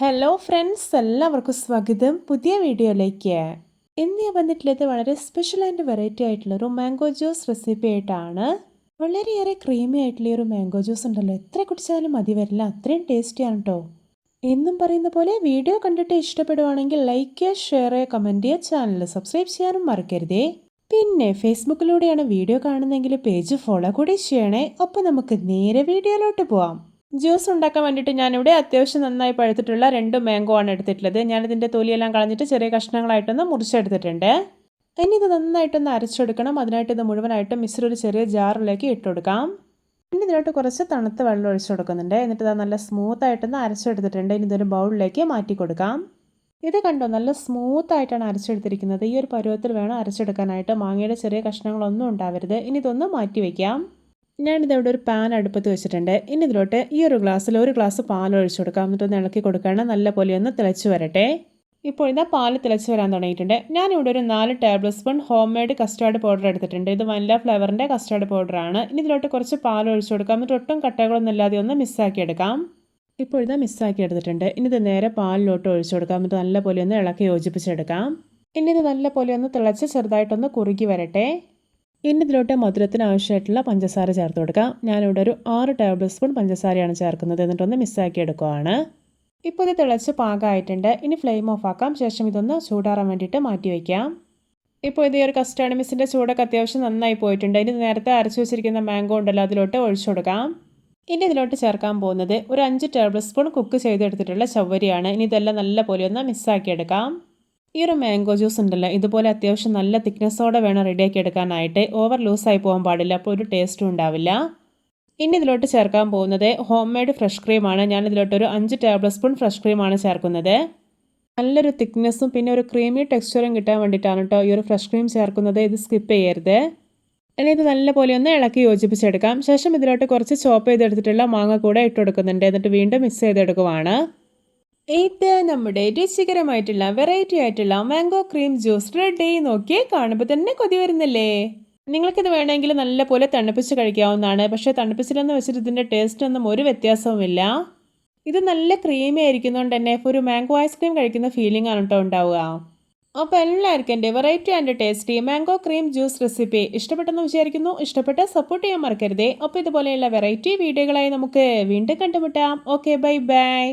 Hello friends, എല്ലാവർക്കും സ്വാഗതം പുതിയ വീഡിയോയിലേക്ക്. ഇന്ന് ഞാൻ വന്നിട്ടുള്ളത് വളരെ സ്പെഷ്യൽ ആൻഡ് വെറൈറ്റി ആയിട്ടുള്ള ഒരു മാംഗോ ജ്യൂസ് റെസിപ്പി ആയിട്ടാണ്. വളരെയേറെ ക്രീമി ആയിട്ടുള്ള ഒരു മാംഗോ ജ്യൂസ് ഉണ്ടല്ലോ, എത്ര കുടിച്ചാലും മതി വരില്ല, അത്രയും ടേസ്റ്റിയാണ് കേട്ടോ. എന്നും പറയുന്ന പോലെ വീഡിയോ കണ്ടിട്ട് ഇഷ്ടപ്പെടുവാണെങ്കിൽ ലൈക്ക് ചെയ്യുക, ഷെയർ ചെയ്യുക, കമൻറ്റ് ചെയ്യുക, ചാനൽ സബ്സ്ക്രൈബ് ചെയ്യാനും മറക്കരുതേ. പിന്നെ ഫേസ്ബുക്കിലൂടെയാണ് വീഡിയോ കാണുന്നതെങ്കിൽ പേജ് ഫോളോ കൂടി ചെയ്യണേ. അപ്പോൾ നമുക്ക് നേരെ വീഡിയോയിലോട്ട് പോവാം. ജ്യൂസ് ഉണ്ടാക്കാൻ വേണ്ടിയിട്ട് ഞാനിവിടെ അത്യാവശ്യം നന്നായി പഴുത്തിട്ടുള്ള 2 മാംഗോ ആണ് എടുത്തിട്ടുള്ളത്. ഞാനിതിൻ്റെ തൊലിയെല്ലാം കളഞ്ഞിട്ട് ചെറിയ കഷ്ണങ്ങളായിട്ടൊന്ന് മുറിച്ചെടുത്തിട്ടുണ്ട്. ഇനി ഇത് നന്നായിട്ടൊന്ന് അരച്ചെടുക്കണം. അതിനായിട്ട് ഇത് മുഴുവനായിട്ടും മിക്സിയിൽ ഒരു ചെറിയ ജാറിലേക്ക് ഇട്ട് കൊടുക്കാം. ഇനി ഇതിലോട്ട് കുറച്ച് തണുത്ത വെള്ളം ഒഴിച്ചു കൊടുക്കുന്നുണ്ട്. എന്നിട്ട് ഇത് നല്ല സ്മൂത്തായിട്ടൊന്ന് അരച്ചെടുത്തിട്ടുണ്ട്. ഇനി ഇതൊരു ബൗളിലേക്ക് മാറ്റി കൊടുക്കാം. ഇത് കണ്ടോ, നല്ല സ്മൂത്തായിട്ടാണ് അരച്ചെടുത്തിരിക്കുന്നത്. ഈ ഒരു പരുവത്തിൽ വേണം അരച്ചെടുക്കാനായിട്ട്. മാങ്ങയുടെ ചെറിയ കഷ്ണങ്ങളൊന്നും ഉണ്ടാവരുത്. ഇനി ഇതൊന്ന് മാറ്റി വയ്ക്കാം. ഞാനിതവിടെ ഒരു പാൻ അടുപ്പത്ത് വെച്ചിട്ടുണ്ട്. ഇനി ഇതിലോട്ട് ഈ ഒരു ഗ്ലാസ്സിൽ 1 ഗ്ലാസ് പാൽ ഒഴിച്ചു കൊടുക്കാം. എന്നിട്ടൊന്ന് ഇളക്കി കൊടുക്കുകയാണ്. നല്ല പോലെ ഒന്ന് തിളച്ച് വരട്ടെ. ഇപ്പോൾ ഇതാ പാൽ തിളച്ച് വരാൻ തുടങ്ങിയിട്ടുണ്ട്. ഞാനിവിടെ ഒരു 4 table spoon home made custard powder എടുത്തിട്ടുണ്ട്. ഇത് വനില ഫ്ലേവറിൻ്റെ കസ്റ്റാർഡ് പൗഡറാണ്. ഇനി ഇതിലോട്ട് കുറച്ച് പാൽ ഒഴിച്ചു കൊടുക്കാം. എന്നിട്ട് ഒട്ടും കട്ടകളൊന്നും ഇല്ലാതെ ഒന്ന് മിക്സാക്കി എടുക്കാം. ഇപ്പോൾ ഇതാ മിക്സാക്കി എടുത്തിട്ടുണ്ട്. ഇനി ഇത് നേരെ പാലിലോട്ട് ഒഴിച്ചു കൊടുക്കാം. എന്നിട്ട് നല്ല പോലെ ഒന്ന് ഇളക്കി യോജിപ്പിച്ചെടുക്കാം. ഇനി ഇത് നല്ല പോലെ ഒന്ന് തിളച്ച് ചെറുതായിട്ടൊന്ന് കുറുകി വരട്ടെ. ഇനി ഇതിലോട്ട് മധുരത്തിന് ആവശ്യമായിട്ടുള്ള പഞ്ചസാര ചേർത്ത് കൊടുക്കാം. ഞാനിവിടെ ഒരു 6 ടേബിൾ സ്പൂൺ പഞ്ചസാരയാണ് ചേർക്കുന്നത്. എന്നിട്ടൊന്ന് മിക്സാക്കി എടുക്കുകയാണ്. ഇപ്പോൾ ഇത് തിളച്ച് പാകമായിട്ടുണ്ട്. ഇനി ഫ്ലെയിം ഓഫ് ആക്കാം. ശേഷം ഇതൊന്ന് ചൂടാറാൻ വേണ്ടിയിട്ട് മാറ്റി വയ്ക്കാം. ഇപ്പോൾ ഇത് ഈ ഒരു കസ്റ്റാർഡ് മിക്സിൻ്റെ ചൂടൊക്കെ അത്യാവശ്യം നന്നായി പോയിട്ടുണ്ട്. ഇനി നേരത്തെ അരച്ചു വെച്ചിരിക്കുന്ന മാംഗോ ഉണ്ടല്ലോ, അതിലോട്ട് ഒഴിച്ചു കൊടുക്കാം. ഇനി ഇതിലോട്ട് ചേർക്കാൻ പോകുന്നത് ഒരു 5 ടേബിൾ സ്പൂൺ കുക്ക് ചെയ്തെടുത്തിട്ടുള്ള ചവ്വരിയാണ്. ഇനി ഇതെല്ലാം നല്ല പോലെ ഒന്ന് മിക്സാക്കി എടുക്കാം. ഈ ഒരു മാംഗോ ജ്യൂസ് ഉണ്ടല്ലോ, ഇതുപോലെ അത്യാവശ്യം നല്ല തിക്നെസ്സോടെ വേണം റെഡിയാക്കി എടുക്കാനായിട്ട്. ഓവർ ലൂസായി പോകാൻ പാടില്ല, അപ്പോൾ ഒരു ടേസ്റ്റും ഉണ്ടാവില്ല. ഇനി ഇതിലോട്ട് ചേർക്കാൻ പോകുന്നത് ഹോം മെയ്ഡ് ഫ്രഷ് ക്രീമാണ്. ഞാനിതിലോട്ടൊരു 5 ടേബിൾ സ്പൂൺ ഫ്രഷ് ക്രീമാണ് ചേർക്കുന്നത്. നല്ലൊരു തിക്നെസ്സും പിന്നെ ഒരു ക്രീമി ടെക്സ്ചറും കിട്ടാൻ വേണ്ടിയിട്ടാണ് കേട്ടോ ഈ ഒരു ഫ്രഷ് ക്രീം ചേർക്കുന്നത്. ഇത് സ്കിപ്പ് ചെയ്യരുത്. ഇനി ഇത് നല്ല പോലെ ഒന്ന് ഇളക്കി യോജിപ്പിച്ചെടുക്കാം. ശേഷം ഇതിലോട്ട് കുറച്ച് ചോപ്പ് ചെയ്തെടുത്തിട്ടുള്ള മാങ്ങ കൂടെ ഇട്ട് കൊടുക്കുന്നുണ്ട്. എന്നിട്ട് വീണ്ടും മിക്സ് ചെയ്തെടുക്കുവാണ്. ഇത് നമ്മുടെ രുചികരമായിട്ടുള്ള വെറൈറ്റി ആയിട്ടുള്ള മാംഗോ ക്രീം ജ്യൂസ് റെഡി. നോക്കിയേ, കാണുമ്പോൾ തന്നെ കൊതി വരുന്നില്ലേ? നിങ്ങൾക്കിത് വേണമെങ്കിൽ നല്ല പോലെ തണുപ്പിച്ച് കഴിക്കാവുന്നതാണ്. പക്ഷേ തണുപ്പിച്ചില്ലെന്ന് വെച്ചിട്ട് ഇതിൻ്റെ ടേസ്റ്റ് ഒന്നും ഒരു വ്യത്യാസവുമില്ല. ഇത് നല്ല ക്രീമി ആയിരിക്കുന്നതുകൊണ്ട് തന്നെ ഒരു മാംഗോ ഐസ്ക്രീം കഴിക്കുന്ന ഫീലിംഗ് ആണ് കേട്ടോ ഉണ്ടാവുക. അപ്പോൾ എല്ലാവർക്കും എൻ്റെ variety and tasty mango cream juice recipe ഇഷ്ടപ്പെട്ടെന്ന് വിചാരിക്കുന്നു. ഇഷ്ടപ്പെട്ട് സപ്പോർട്ട് ചെയ്യാൻ മറക്കരുതേ. അപ്പോൾ ഇതുപോലെയുള്ള വെറൈറ്റി വീഡിയോകളായി നമുക്ക് വീണ്ടും കണ്ടുമുട്ടാം. Okay, bye bye.